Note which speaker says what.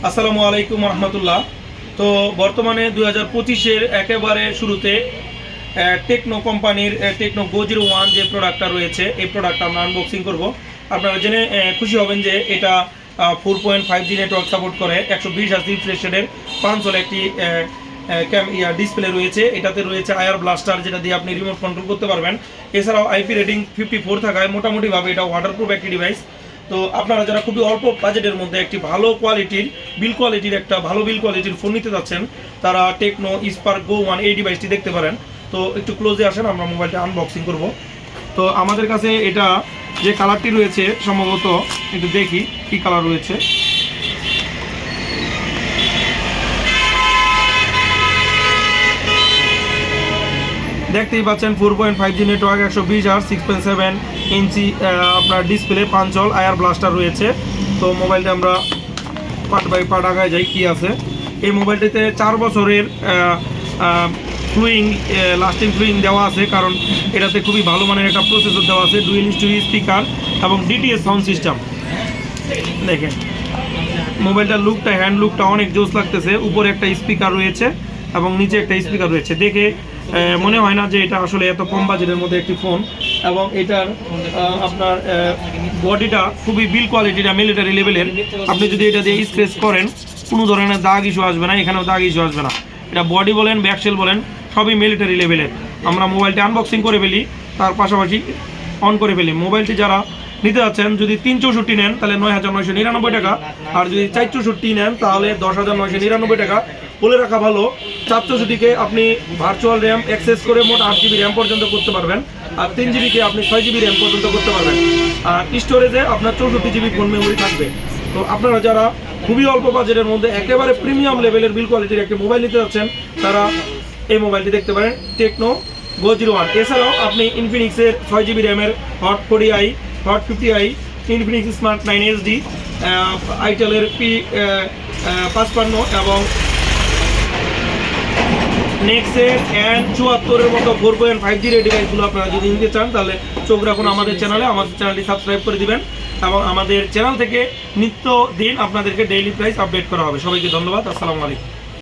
Speaker 1: আসসালামু আলাইকুম রহমতুল্লাহ। তো বর্তমানে 2025-এর একেবারে শুরুতে টেকনো কোম্পানির টেকনো Go01 যে প্রোডাক্টটা রয়েছে, এই প্রোডাক্টটা আমরা আনবক্সিং করব। আপনারা জেনে খুশি হবেন যে এটা 4.5G নেটওয়ার্ক সাপোর্ট করে, 120Hz রিফ্রেশ রেটের 5 একটি ডিসপ্লে রয়েছে। এটাতে রয়েছে আয়ার ব্লাস্টার, যেটা দিয়ে আপনি রিমোট কন্ট্রোল করতে পারবেন। এছাড়াও আইপি রেটিং 54 থাকায় মোটামুটিভাবে এটা ওয়াটারপ্রুফ একটি ডিভাইস। তো আপনারা যারা খুবই অল্প বাজেটের মধ্যে একটি ভালো কোয়ালিটির বিল কোয়ালিটির ফোন নিতে যাচ্ছেন, তারা টেকনো স্পার্ক Go1 এই ডিভাইসটি দেখতে পারেন। তো একটু ক্লোজে আসেন, আমরা মোবাইলটা আনবক্সিং করব। তো আমাদের কাছে এটা যে কালারটি রয়েছে, সম্ভবত একটু দেখি কি কালার রয়েছে। দেখতেই পাচ্ছেন 4.5G নেটওয়ার্ক, 120Hz, 6.7 ইঞ্চি আপনার ডিসপ্লে, 5 আয়ার ব্লাস্টার রয়েছে। তো মোবাইলটা আমরা পার্ট বাই পার্ট আগায় যাই কি আছে। এই মোবাইলটিতে 4 বছরের লাস্টিং ফ্লুইং দেওয়া আছে, কারণ এটাতে খুবই ভালো মানের একটা প্রসেসর দেওয়া আছে, ডুয়েল স্টোরি স্পিকার এবং DTS সাউন্ড সিস্টেম। দেখেন মোবাইলটার হ্যান্ড লুকটা অনেক জোস লাগতেছে। উপরে একটা স্পিকার রয়েছে এবং নিচে একটা স্পিকার রয়েছে। দেখে মনে হয় না যে এটা আসলে এত কম বাজেটের মধ্যে একটি ফোন। এবং এটার আপনার বডিটা খুবই বিল কোয়ালিটিটা মিলিটারি লেভেলের। আপনি যদি এটা দিয়ে স্ক্র্যাচ করেন, কোনো ধরনের দাগ ইস্যু আসবে না, এখানেও দাগ ইস্যু আসবে না। এটা বডি বলেন, ব্যাকশেল বলেন, সবই মিলিটারি লেভেলের। আমরা মোবাইলটি আনবক্সিং করে ফেলি, তার পাশাপাশি অন করে ফেলি। মোবাইলটি যারা নিতে যাচ্ছেন, যদি 364 নেন তাহলে 9,999 টাকা, আর যদি 464 নেন তাহলে 10,999 টাকা। বলে রাখা ভালো, 464কে আপনি ভার্চুয়াল র্যাম অ্যাক্সেস করে মোট 8GB র্যাম পর্যন্ত করতে পারবেন, আর 3GBকে আপনি 6GB র্যাম পর্যন্ত করতে পারবেন। আর স্টোরেজে আপনার 64GB ফোন মেমোরি থাকবে। তো আপনারা যারা খুবই অল্প বাজেটের মধ্যে একেবারে প্রিমিয়াম লেভেলের বিল কোয়ালিটির একটি মোবাইল নিতে যাচ্ছেন, তারা এই মোবাইলটি দেখতে পারেন, টেকনো Go01। এছাড়াও আপনি ইনফিনিক্সের 6GB র্যামের Hot 40i, Hot 50i, Infinix Smart 9 HD, আইটেলের P55 এবং নেক্সের N74-এর মতো 4.5G ডিভাইসগুলো আপনারা যদি নিতে চান, তাহলে চোখ রাখুন আমাদের চ্যানেলটি সাবস্ক্রাইব করে দিবেন। এবং আমাদের চ্যানেল থেকে নিত্য দিন আপনাদেরকে ডেইলি প্রাইস আপডেট করা হবে। সবাইকে ধন্যবাদ। আসসালামু আলাইকুম।